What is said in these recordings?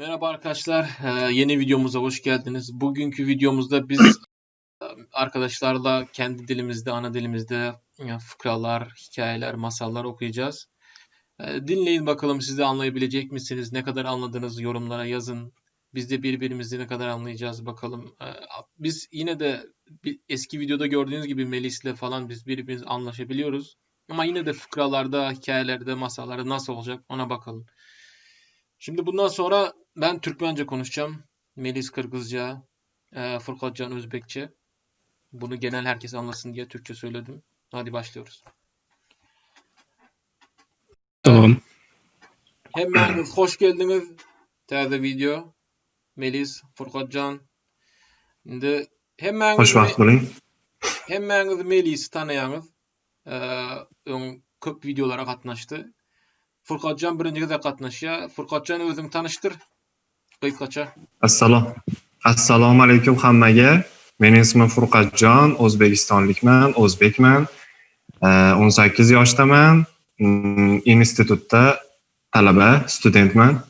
Merhaba arkadaşlar, yeni videomuza hoş geldiniz. Bugünkü videomuzda biz arkadaşlarla kendi dilimizde, ana dilimizde fıkralar, hikayeler, masallar okuyacağız. Dinleyin bakalım siz de anlayabilecek misiniz? Ne kadar anladınız yorumlara yazın. Biz de birbirimizi ne kadar anlayacağız bakalım. Biz yine de eski videoda gördüğünüz gibi Melis'le falan biz birbirimiz anlaşabiliyoruz. Ama yine de fıkralarda, hikayelerde, masallarda nasıl olacak ona bakalım. Şimdi bundan sonra ben Türkmence konuşacağım. Melis Kırgızca, Furkatcan Özbekçe. Bunu genel herkes anlasın diye Türkçe söyledim. Hadi başlıyoruz. Tamam. Hemen hoş geldiniz. Taze video. Melis, Furkatcan. Şimdi Hoş vaqt bo'ling. hemmeniz Melis'i tanıyanız. Köp videolara katnaştı. Furkatcan birinci kez katnaşıyor. Furkatcan özüni tanıştır. Kıyskaça. Assalomu alaykum hammaga. Mening ismim Furqatjon, O'zbekistonlikman, o'zbekman. 18 yoshdaman. Institutda talaba, studentman.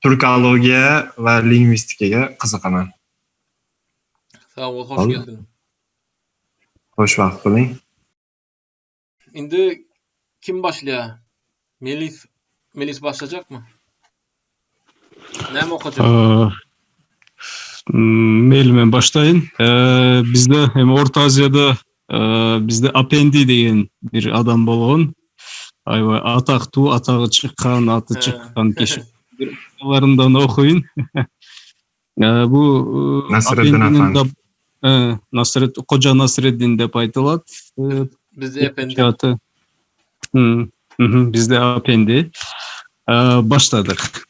Turkologiya va lingvistikaga qiziqaman. Sağ ol, hoş geldin. Hoş vaqt bo'ling. Şimdi kim başlıyor? Melis başlayacak mı? Ne mi okuyacak? Meyli başlayın. Bizde hem Orta Asya'da bizde Apendi deyen bir adam bolğun. Ayva ataktı, atağı çıkan, atı çıkan kişi. Birlarından okuyun. Bu Nasreddin Apendi'nin Efendi. Koca Nasreddin dep aytılат. Bizde Efendi. Bizde Apendi. Başladık.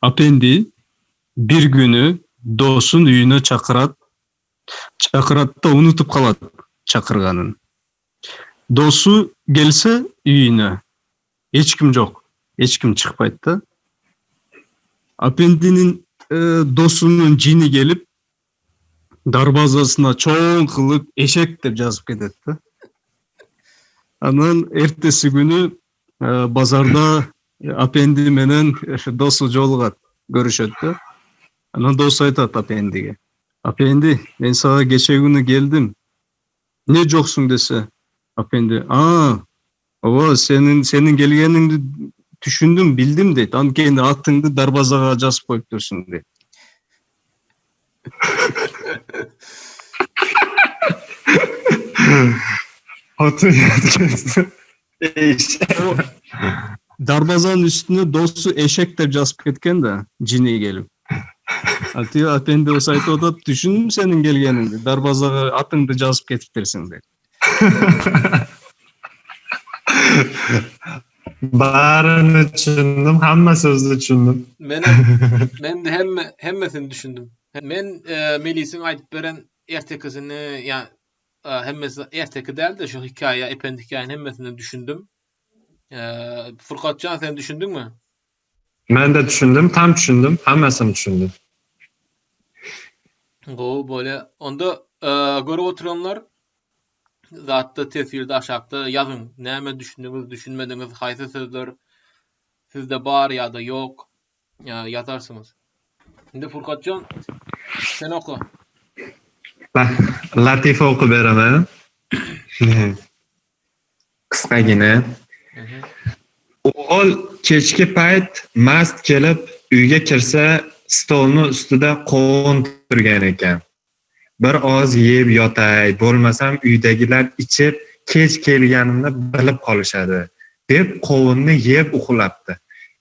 Apendi bir günü dosun үйüne çakırat da unutup kalat çakırganın. Dosu gelse үйüne hiç kim yok. Hiç kim çıkpaydı. Apendi'nin dosunun cini gelip darbazasına çoğun kılık eşek dep жазып кетeti. Anan ertesi günü bazarda Apendi menen dosu jolgat görüşöttü. Ana dostu aytat Apendi'ge. Apendi, ben sana geçen günü geldim. Ne joksun dese. Apendi, ova senin gelgenini düşündüm, bildim deydi. An kendi atыңды darbazaga жазып koyup dursun deydi. O darbazanın üstüne dostu eşek de жазып ketken de cini gelip. Atıyor Apendi o sayta o da düşündüm senin gelgenini. Darbazaga atыңды жазып ketiptirsin deydi. Barini tushundim, hamma so'zni tushundim. Ben de hemmesini düşündüm. Men Melis'in aytıp beren ertekisini yani hemmesi erteki değil de şu hikaye, Efendi hikayenin hemmesini düşündüm. Furkatcan sen düşündün mü? Ben de düşündüm, tam düşündüm, hammasini tushundim. O böyle onda göre oturanlar zatta tesirde aşağıda yazın. Neme düşündünüz, düşünmediniz, haysi sözler sizde var ya da yok yazarsınız. Şimdi Furkatcan sen oku. Latifa o'qib beraman. Qisqagina. O'g'il kechki payt mast kelib uyga kirsa, stolni ustida qovun turgan ekan. Bir oz yeb yotay, bo'lmasam uydagilar ichib kech kelganimni bilib qolishadi deb qovunni yeb uxlabdi.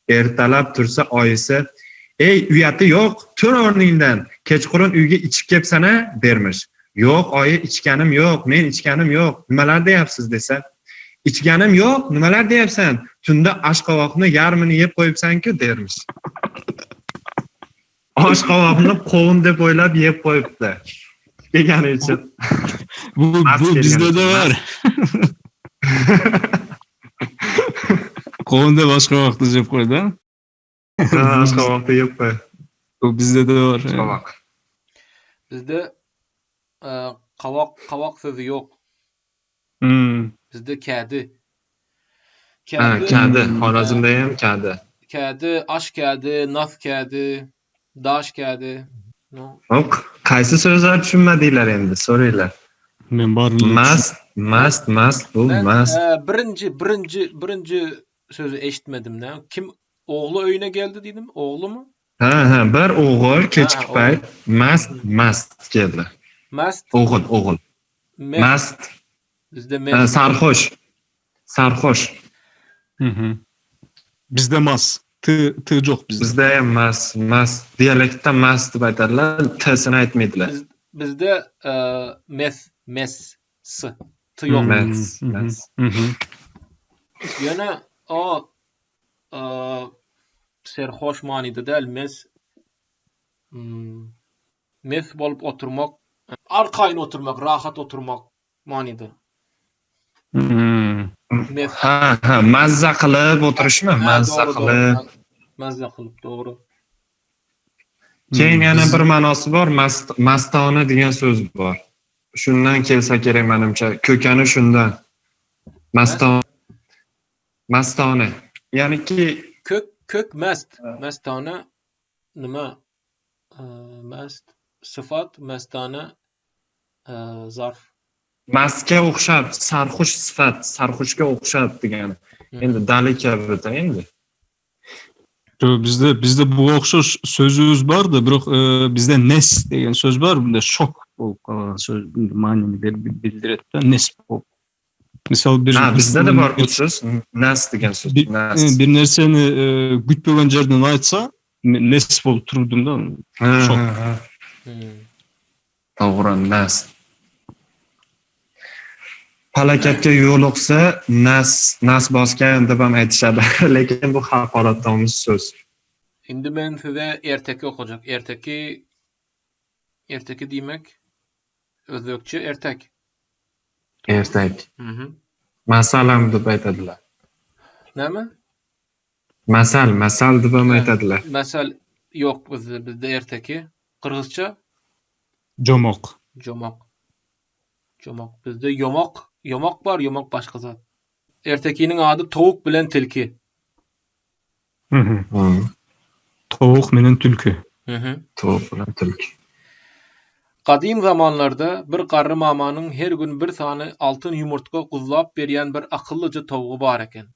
Ertalab tursa oyisi, "Ey, uyati yo'q, tur o'rningdan. Kechqurun uyga ichib kelibsan-a?" dermish. "Yo'q, oyi, ichganim yo'q, men ichganim yo'q. Nimalar deyapsiz?" desa, "İchganim yo'q, nimalar deyapsan? Tunda oshqovoqni yarmini yeb qo'yibsan-ku" dermish. Oshqovoqni qovun deb o'ylab yeb qo'yibdi. Degani uchun. Bu bizde de var. Kovunda başka vakti jep koydu ha? Oshqovoqni yeb qo'y. Bu bizde de var. Oshqovoq. Bizde kavak sözü yok. Bizde kedi. Kadi. Xorazmda ham kadi. kädi, aş kädi, nas kädi, daş kädi. No. Qaysi so'zlar tushunmadilar endi, so'raylar. Men barini Mast, bu Ben mast. birinci sözü eşitmedim ne? Kim oğlu öyüne geldi dedim. Oğlu mu? Ha, bir o'g'il kechki o'g'il. payt mast keldi. Mast, O'g'il. mest. Mast, Bizde mest. sarxosh. bizde mas. Tı yok bizde. Bizda ham mast. Dialektda mast deb aytadilar, t'sini aytmaydilar. Bizde mes, s. Tı yok. Mast. Yana o serhoş manida değil, mes bolup oturmak, arkayın oturmak, rahat oturmak manida. Mes. Ha, mazza qilib o'tirishmi? Mazza qilib. Mazza qilib, to'g'ri. Keyin yana bir ma'nosi bor, mastona degan so'z bor. Shundan kelsa kerak menimcha, ko'kani shundan. Mastona. Ya'niki Kök mest. Mestana nima? Mest sıfat, mestana zarf. mastga o'xshab, sarxush sifat, sarxushga o'xshab degani. Endi dali kabi endi. Bizde bu okşoş sözümüz var da biroq bizde nes degan söz var. Bunda şok bolup kalan söz manini bildirет da nes bolup. Misal bir Bizda da bor bu so'z, nas degan so'z. Nas. bir narsani gütpögen jerden aytsa nes bolup turdum da. Şok. To'g'ri, nas. Halokatga yo'liqsa, nas bosgan deb ham aytishadi, lekin bu haqoratga omiz so'z. Şimdi ben size erteki okuyacak. Erteki demek özbekçe ertek. Ertak. Hı. Masalam deb aytadilar. Nemi? Masal deb ham aytadilar. Mesel yok bizde erteki. Kırgızça Jomok. jomak. Bizde yomak var, yomak başka zat. Ertekinin adı tavuk bilen tilki. Tavuk menen tülkü. To'g'ri, tilki. Kadim zamanlarda bir garry mamanın her gün bir sany altın yumurtka guzlap berýän bir akıllıca tavuğu bar eken.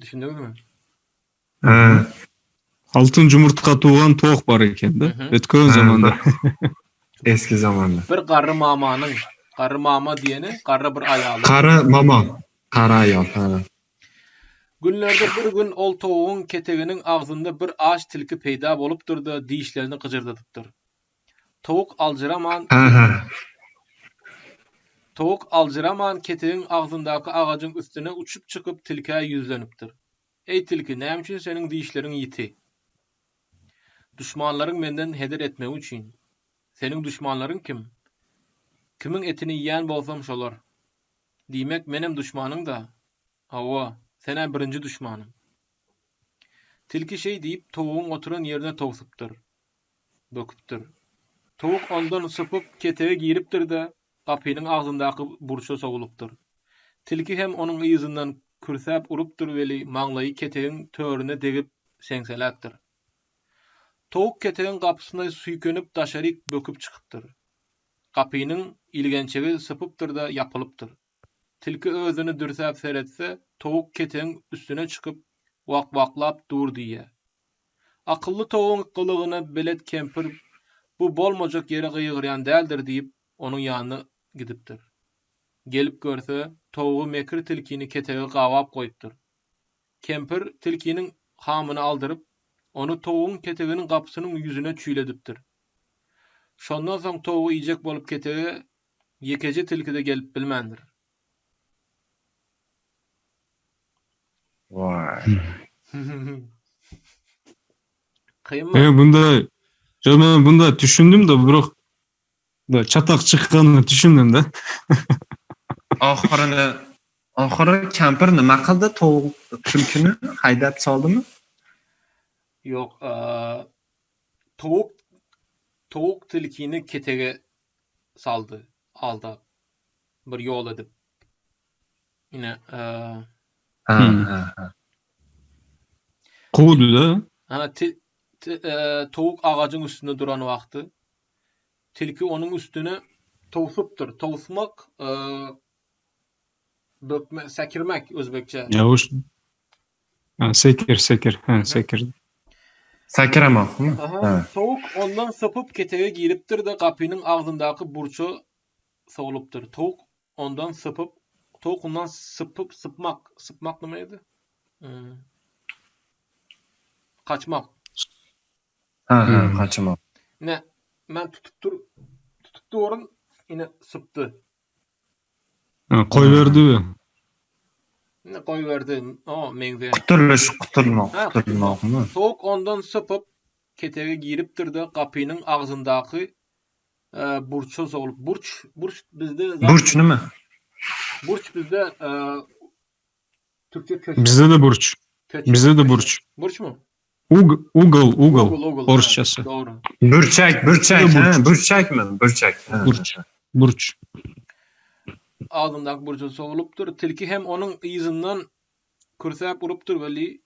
Düşündüňizmi? Altın yumurtka tuğan tavuk var eken de. Ötkön zamanda. Eski zamonda. Bir garry mama diýeni garry bir aýaly. Qara ayol. Günlerde bir gün ol tavuğun keteginin ağzında bir ağaç tilki peýda bolupdyr da dişlerini gıcırdadypdyr. Tavuk alcıraman ketegin ağzındaky agacın üstüne uçup çıkıp tilkiye yüzlenipdir. Ey tilki, näme üçin senin dişlerin ýiti? Düşmanlaryň menden heder etmegi üçin. Senin düşmanlaryň kim? Kimin etini ýýän bolsam şolar. Diýmek menem düşmanyň da. Hawa, sene birinci düşmanım. Tilki şey diýip tavuğun oturan yerine togsupdyr. Böküpdyr. Tavuk ondan sıpıp ketege giripdir de kapynyň ağzyndaky burça sogulupdyr. Tilki hem onun ýyzyndan kürsäp urupdyr weli maňlaýy ketegiň törüne degip seňseläpdir. Tavuk ketegiň gapysyna süýkenip daşaryk böküp çykypdyr. Kapynyň ilgençegi sıpıpdyr da yapylypdyr. Tilki özüni dürsäp seretse, tavuk ketegiň üstüne çykyp wak-waklap dur diýe. Akylly tavugyň kılıgyna belet kempir bu bolmajak yere gıýgyrýan däldir diýip onuň ýanyna gidipdir. Gelip görse, tavugy mekir tilkini ketege gawap goýupdyr. Kempir tilkiniň hamyny aldyryp, onu tavugyň keteginiň gapysynyň ýüzüne çüýledipdir. Şondan soň tavugy ýejek bolup ketege ýekeje tilkide gelip bilmendir. Vay. Kıyım Bunda düşündüm de biroq da çatak çıkkanyny düşündüm de. Oxiri kampir nima qildi? Tulkini haydab soldimi? Yok, tavuk tilkini ketege saldı, aldı. Bir yol edip. Yine Kovdu da. Ha, tavuk ağacın üstünde duran vakti. Tilki onun üstüne tavsıptır. Tavsmak, dökme, sekirmek Özbekçe. Yavuş. Ha, sekir. Ha, sekir. Sakramoq mi? Aha, tavuk ondan sapıp ketege giriptir de kapının ağzındaki burçu soğuluptur. Tavuk ondan sapıp, tavuk ondan sıpmak nemeydi? Kaçmak. Ha, qaçmoq. Ne? Ben tutup durun yine sıptı. Ha, koyverdi. Ne koyverdi? O mengze. Qutulmoq mi? Tavuk ondan sapıp ketege giriptir de kapının ağzındaki burçu soğulup. Burç bizde Burç nima? burç bizde Türkçe köşe. Bizde de burç. Bizde de burç. Burç mu? Ugel. Orçası. Evet, doğru. Burchak, Burç. burchakmi? Burchak. Burç. Ağzındaki burcu soğuluptur. Tilki hem onun izinden kürsep uruptur veli,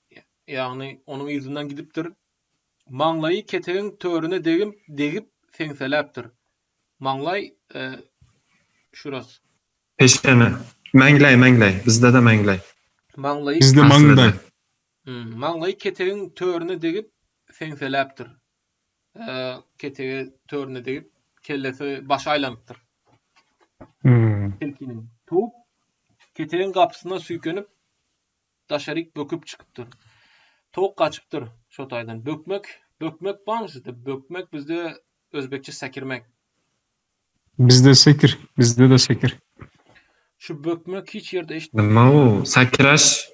yani onun izinden gidiptir. Manglayı keteğin törüne degip fengseleptir. Manglay şurası. Peşkene. Manglay. Bizde de manglay. Manglayı Bizde mangday. Manglayı keteğin törüne degip fengseleptir. Keteği törüne degip kellesi baş aylanıptır. Tilkinin. Tavuk keteğin kapısına süykönüp daşarik böküp çıkıptır. Tavuk kaçıptır şotaydan. Bökmek var mı sizde? Bökmek bizde Özbekçe sekirmek. Bizde de sekir. Şu bökmek hiç yerde Nima u? Sakrash,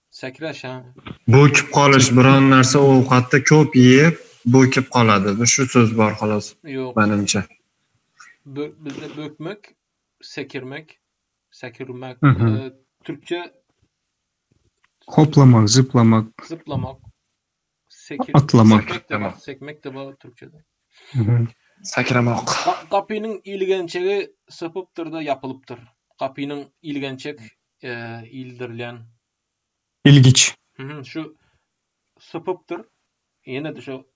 Sekreş ha. bo'kib qolish, biron narsa ovqatda ko'p yeb bo'kib qoladi. Shu so'z bor xolos, Yok. menimcha. Bizde bökmek, sekirmek. Hı hı. Türkçe Hoplamak, zıplamak. zıplamak. Atlamak. Sekmek de var Türkçede. Sakramoq. Kapının ilgençeği sıpıptır da yapılıptır. Kapının ilgençek ildirilen. İlgiç. Şu sıpıptır. Yine de şu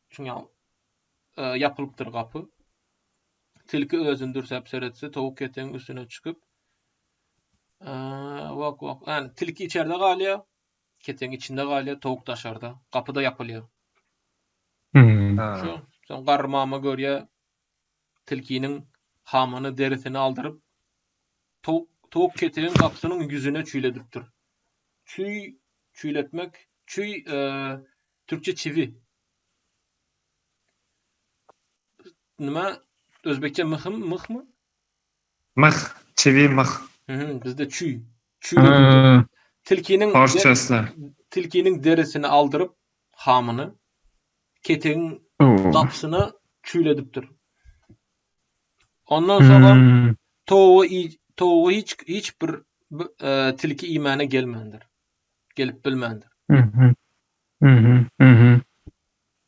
yapılıptır kapı. Tilki özündür sepseretse tavuk keteğin üstüne çıkıp vak. Yani tilki içeride kalıyor. Keteğin içinde kalıyor. Tavuk dışarıda. Kapıda yapılıyor. Şu son qarmama görüyor. Tilkinin hamını, derisini aldırıp tavuk keteğin kapısının yüzüne çüylediptir. Çüyletmek. Türkçe çivi. Nima? Özbekçe mıh mı? Mıh, çivi mıh. Bizde çüy. Tilkinin derisini aldırıp hamını keteğin kapısına çüylediptir. Ondan sonra tavuğu hiçbir tilki imana gelmendir. Gelip bilmendir.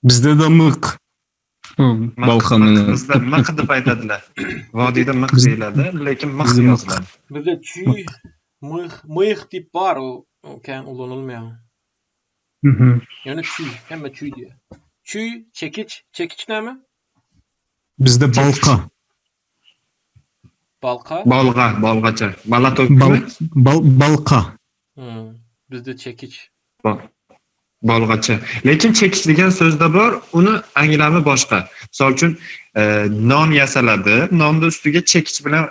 Bizde de mık. Balkanı. Bizde mıh deb aytadilar. Vodiyda mıh deyiladi, lekin mıh yoziladi. Bizde çüy, mıh dip var, o kan ulanılmıyor. Yani çüy, hemen çüy diyor. Çüy, çekiç ne mi? Bizde balka. Balka? Balgacha. Bala to'kmi? Balka. Bizde çekiç. Bolg'acha. Lekin chekish degan so'zda bor, uni anglami boshqa. Misol uchun non yasaladi, nonni ustiga chekish bilan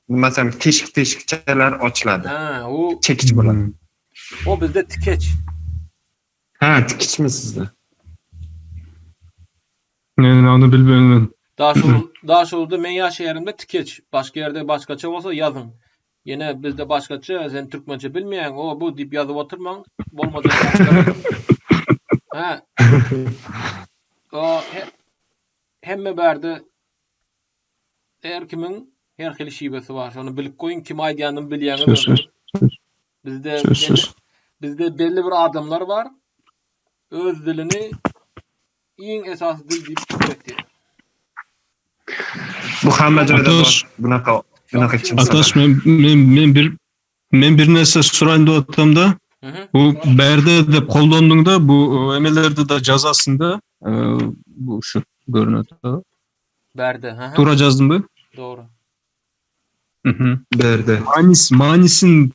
masalan teshikchalar ochiladi. Ha, o chekish bo'ladi. O bizde tikeç. Ha, tikishmi sizda? Yani onu bilmiyorum. Daşolda men yaşayerimde tikeç. Başka yerde başkaça olsa yazın. Yine bizde başkaça, sen Türkmençe bilmeyen, o bu dip yazıp oturman, olmadı. Ha. O hemme berdi her kimin her xil şibesi var. Onu bilip koyun, kim aydiyanın bilýäni var. Bizde belli bir adamlar var. Öz dilini en esas dil dip öğretti. Bu hamma joyda bor. Bunaqa Atas men bir narsa so'rayın da otamda. Hı hı. Bu berde de kollandığında bu emelerde de cazasında bu şu görünüyor. Berde. Hı hı. Tura yazdım mı? Doğru. Hı hı. Berdi. Manisin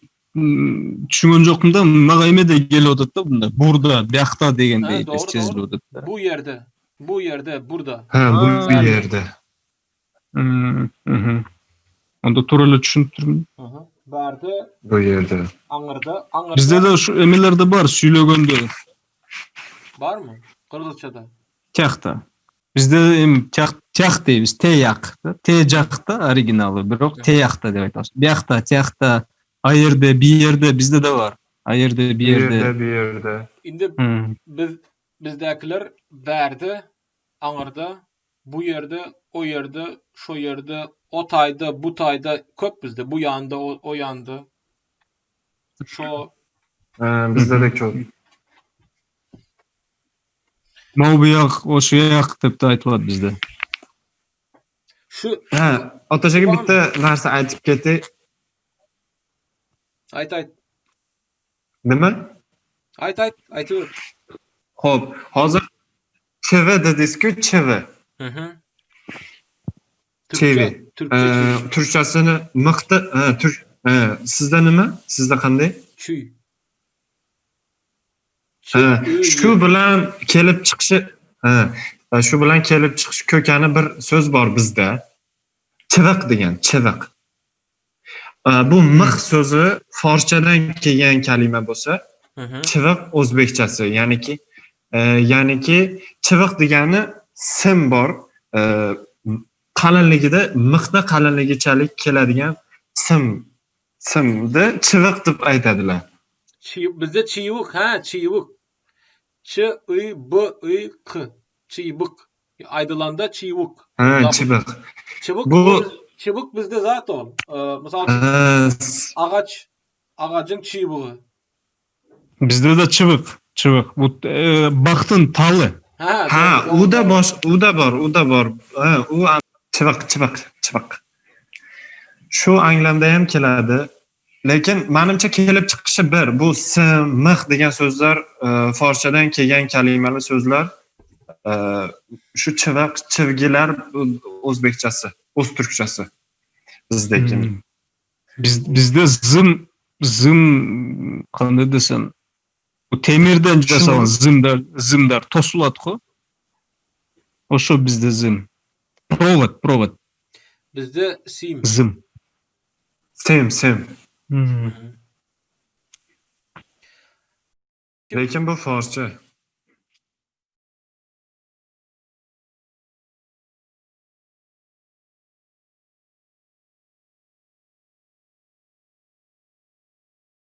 düşüngen jokum da magayme de geliyordu da bunda. Burada, buyakta degende Ha, doğru doğru. çiziliyordu da. Bu yerde. Bu yerde. Burada. Ha, bu Ha. yerde. Hı hı. Onda turalı düşündürüm. Hı hı. Berde. Bu yerde. Anırda. Anırda. Bizde de şu emelerde var, süylөгöndө. Var mı? Kırgızçada. Çakta. Bizde em çak deybiz, teyak. Tejakta originalı, birok teyakta dep aytабыз. Buyakta, çakta, ayerde, bir yerde bizde de var. Ayerde, bir Bir yerde. yerde, bir yerde. Indi Hı. bizdekiler berde, anırda, bu yerde, o yerde, şu yerde, o tayda, bu tayda köp bizde. Bu yanda, o yanda. Şu Ha, bizde de çok. Mau buyak, o şu yak dep de aytılат bizde. şu Ha, Otaşaka bitta narsa aytib ketay. ayt ayt. Nima? Aytıyor. Xo'p, hozir chivi dedingiz-ku, chivi. Hı hı. Chivi. Türkçe çivi. Turkchasini miqti, sizda nima? Sizda qanday? Çiy. Shu bilan kelib chiqishi, shu bilan kelib chiqish ko'kani bir so'z bor bizda. Chiviq degan, chiviq. Bu mix so'zi forschadan kelgan kalima bo'lsa, Hı hı. chiviq o'zbekchasi, ya'niki chiviq degani sim bor, qalinligida mixda qalinligichalik keladigan simni chiviq deb aytadilar. Bizde çiğvuk ha çiğvuk. Çı-ı-b-ı-k. Çiğvuk. Aydılanda çiğvuk. Ha, chiviq. Çubuk Bu çubuk bizde zaten ol. Mesela ağacın çubuğu. Bizde de çıvık. Bu baktın talı. ha, doğru. u da bor. Ha, u chiviq. Shu anglamda ham keladi. Lekin menimcha kelib chiqishi bir. Bu mix degan so'zlar forschadan kelgan kalimalar so'zlar. Shu chiviq, chivgilar o'zbekchasi, o'z turkchasi bizdeki. Bizde zım qanday desem, bu temirden jasalgan zimdar tosulat-ku. Oşo bizde zim. Provod. Bizde sim. Zim. Sim. Lekin bu forscha.